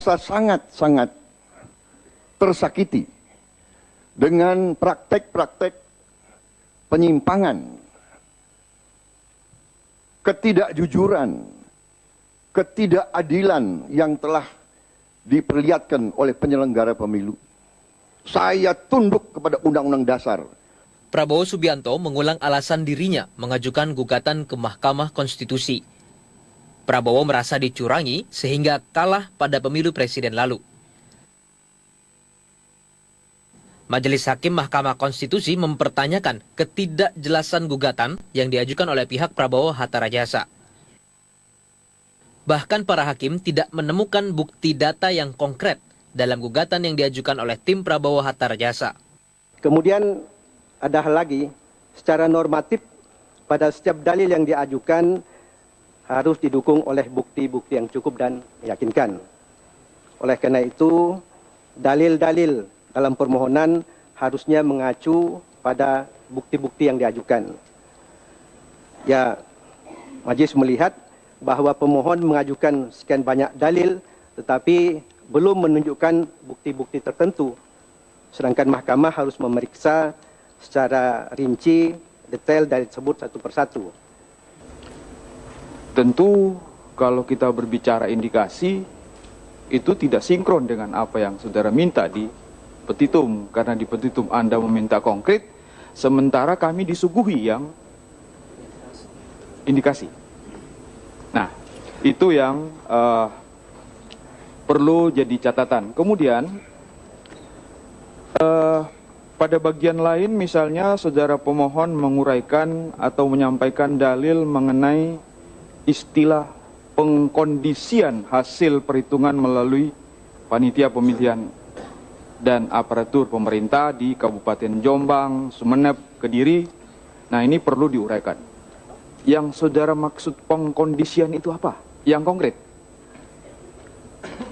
Saya sangat-sangat tersakiti dengan praktek-praktek penyimpangan, ketidakjujuran, ketidakadilan yang telah diperlihatkan oleh penyelenggara pemilu. Saya tunduk kepada Undang-Undang Dasar. Prabowo Subianto mengulang alasan dirinya mengajukan gugatan ke Mahkamah Konstitusi. Prabowo merasa dicurangi sehingga kalah pada pemilu presiden lalu. Majelis Hakim Mahkamah Konstitusi mempertanyakan ketidakjelasan gugatan yang diajukan oleh pihak Prabowo Hatta Rajasa. Bahkan para hakim tidak menemukan bukti data yang konkret dalam gugatan yang diajukan oleh tim Prabowo Hatta Rajasa. Kemudian ada hal lagi, secara normatif pada setiap dalil yang diajukan harus didukung oleh bukti-bukti yang cukup dan meyakinkan. Oleh karena itu, dalil-dalil dalam permohonan harusnya mengacu pada bukti-bukti yang diajukan. Ya, majelis melihat bahwa pemohon mengajukan sekian banyak dalil, tetapi belum menunjukkan bukti-bukti tertentu. Sedangkan mahkamah harus memeriksa secara rinci, detail dalil tersebut satu persatu. Tentu kalau kita berbicara indikasi, itu tidak sinkron dengan apa yang saudara minta di petitum, karena di petitum Anda meminta konkret, sementara kami disuguhi yang indikasi. Nah, itu yang perlu jadi catatan. Kemudian, pada bagian lain misalnya saudara pemohon menguraikan atau menyampaikan dalil mengenai istilah pengkondisian hasil perhitungan melalui panitia pemilihan dan aparatur pemerintah di Kabupaten Jombang, Sumeneb, Kediri. Nah, ini perlu diuraikan. Yang saudara maksud pengkondisian itu apa? Yang konkret.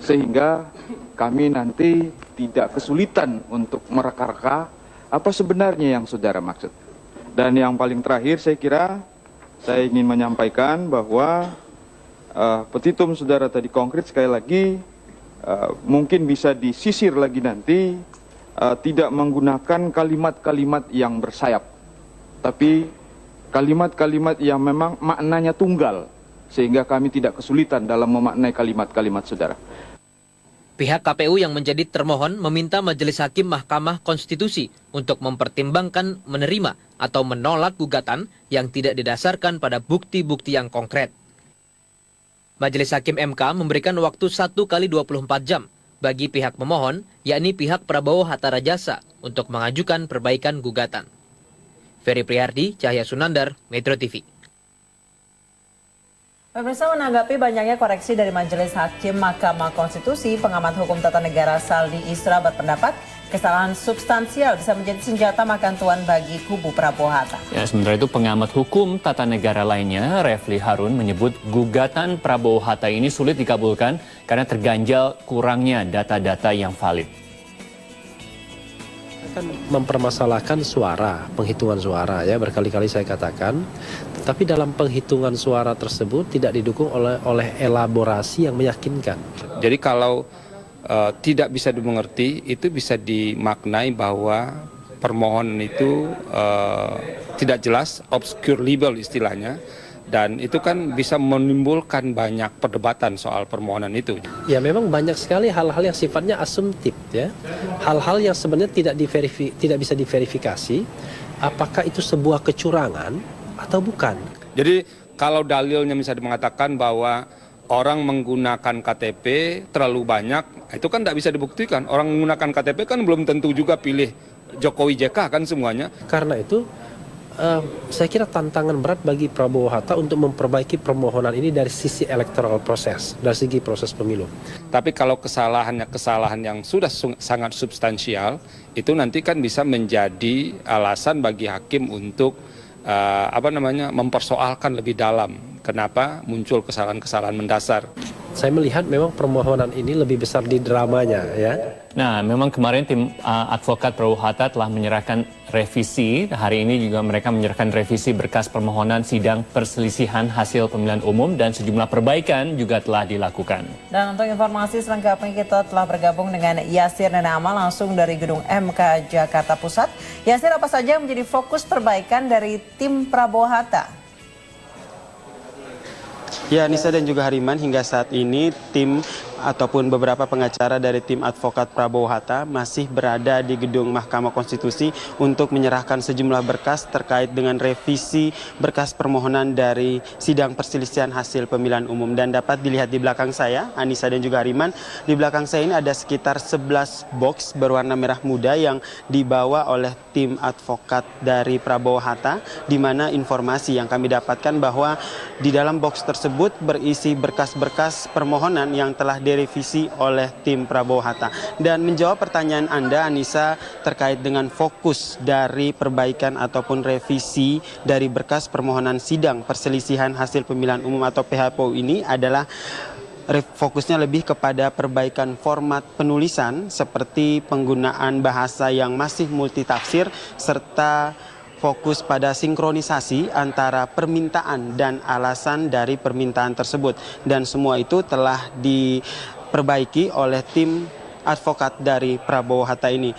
Sehingga kami nanti tidak kesulitan untuk mereka-reka apa sebenarnya yang saudara maksud. Dan yang paling terakhir saya kira saya ingin menyampaikan bahwa petitum saudara tadi konkret sekali lagi, mungkin bisa disisir lagi nanti, tidak menggunakan kalimat-kalimat yang bersayap, tapi kalimat-kalimat yang memang maknanya tunggal, sehingga kami tidak kesulitan dalam memaknai kalimat-kalimat saudara. Pihak KPU yang menjadi termohon meminta Majelis Hakim Mahkamah Konstitusi untuk mempertimbangkan menerima atau menolak gugatan yang tidak didasarkan pada bukti-bukti yang konkret. Majelis Hakim MK memberikan waktu 1 kali 24 jam bagi pihak pemohon, yakni pihak Prabowo Hatta Rajasa, untuk mengajukan perbaikan gugatan. Ferry Prihardi, Cahya Sunandar, Metro TV. Pemirsa, menanggapi banyaknya koreksi dari Majelis Hakim Mahkamah Konstitusi, pengamat hukum tata negara Saldi Isra berpendapat kesalahan substansial bisa menjadi senjata makan tuan bagi kubu Prabowo Hatta. Ya, sementara itu pengamat hukum tata negara lainnya, Refli Harun, menyebut gugatan Prabowo Hatta ini sulit dikabulkan karena terganjal kurangnya data-data yang valid. Kan mempermasalahkan suara, penghitungan suara ya, berkali-kali saya katakan, tetapi dalam penghitungan suara tersebut tidak didukung oleh elaborasi yang meyakinkan. Jadi kalau tidak bisa dimengerti, itu bisa dimaknai bahwa permohonan itu tidak jelas, obscure legal istilahnya, dan itu kan bisa menimbulkan banyak perdebatan soal permohonan itu. Ya, memang banyak sekali hal-hal yang sifatnya asumtif ya, hal-hal yang sebenarnya tidak bisa diverifikasi apakah itu sebuah kecurangan atau bukan. Jadi kalau dalilnya misalnya mengatakan bahwa orang menggunakan KTP terlalu banyak, itu kan tidak bisa dibuktikan. Orang menggunakan KTP kan belum tentu juga pilih Jokowi JK kan semuanya. Karena itu saya kira tantangan berat bagi Prabowo Hatta untuk memperbaiki permohonan ini dari sisi electoral proses, dari segi proses pemilu. Tapi kalau kesalahan yang sudah sangat substansial, itu nanti kan bisa menjadi alasan bagi hakim untuk mempersoalkan lebih dalam kenapa muncul kesalahan-kesalahan mendasar. Saya melihat memang permohonan ini lebih besar di dramanya, ya. Nah, memang kemarin tim advokat Prabowo Hatta telah menyerahkan revisi. Hari ini juga mereka menyerahkan revisi berkas permohonan sidang perselisihan hasil pemilihan umum dan sejumlah perbaikan juga telah dilakukan. Dan untuk informasi selengkapnya kita telah bergabung dengan Yasir Nenama langsung dari Gedung MK Jakarta Pusat. Yasir, apa saja yang menjadi fokus perbaikan dari tim Prabowo Hatta? Ya, Nisa dan juga Hariman, hingga saat ini tim ataupun beberapa pengacara dari tim advokat Prabowo Hatta masih berada di gedung Mahkamah Konstitusi untuk menyerahkan sejumlah berkas terkait dengan revisi berkas permohonan dari sidang perselisihan hasil pemilihan umum. Dan dapat dilihat di belakang saya, Anissa dan juga Hariman, di belakang saya ini ada sekitar 11 box berwarna merah muda yang dibawa oleh tim advokat dari Prabowo Hatta, di mana informasi yang kami dapatkan bahwa di dalam box tersebut berisi berkas-berkas permohonan yang telah direvisi oleh tim Prabowo Hatta. Dan menjawab pertanyaan Anda, Anissa, terkait dengan fokus dari perbaikan ataupun revisi dari berkas permohonan sidang perselisihan hasil pemilihan umum atau PHPU ini adalah fokusnya lebih kepada perbaikan format penulisan seperti penggunaan bahasa yang masih multitafsir serta fokus pada sinkronisasi antara permintaan dan alasan dari permintaan tersebut. Dan semua itu telah diperbaiki oleh tim advokat dari Prabowo Hatta ini.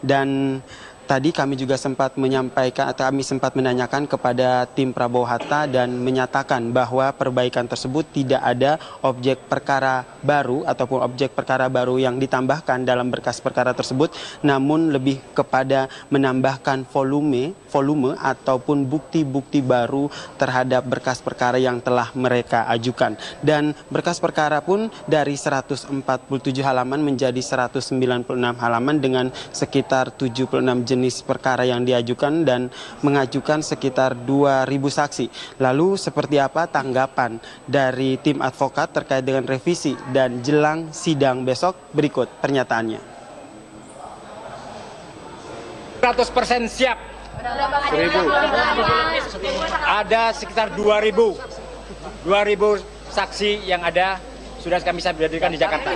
Dan tadi kami juga sempat menyampaikan atau kami sempat menanyakan kepada tim Prabowo Hatta dan menyatakan bahwa perbaikan tersebut tidak ada objek perkara baru ataupun objek perkara baru yang ditambahkan dalam berkas perkara tersebut, namun lebih kepada menambahkan volume ataupun bukti-bukti baru terhadap berkas perkara yang telah mereka ajukan. Dan berkas perkara pun dari 147 halaman menjadi 196 halaman dengan sekitar 76 jenis perkara yang diajukan dan mengajukan sekitar 2.000 saksi. Lalu seperti apa tanggapan dari tim advokat terkait dengan revisi dan jelang sidang besok? Berikut pernyataannya. 100% siap. 1.000. Ada sekitar 2.000 saksi yang ada sudah kami hadirkan di Jakarta.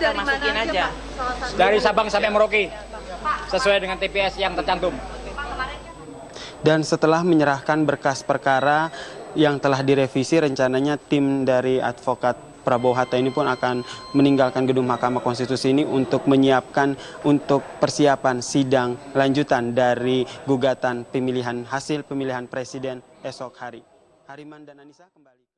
Dari Sabang sampai Merauke. Sesuai dengan TPS yang tercantum. Dan setelah menyerahkan berkas perkara yang telah direvisi, rencananya tim dari advokat Prabowo Hatta ini pun akan meninggalkan gedung Mahkamah Konstitusi ini untuk menyiapkan untuk persiapan sidang lanjutan dari gugatan hasil pemilihan presiden esok hari. Hariman dan Anissa kembali.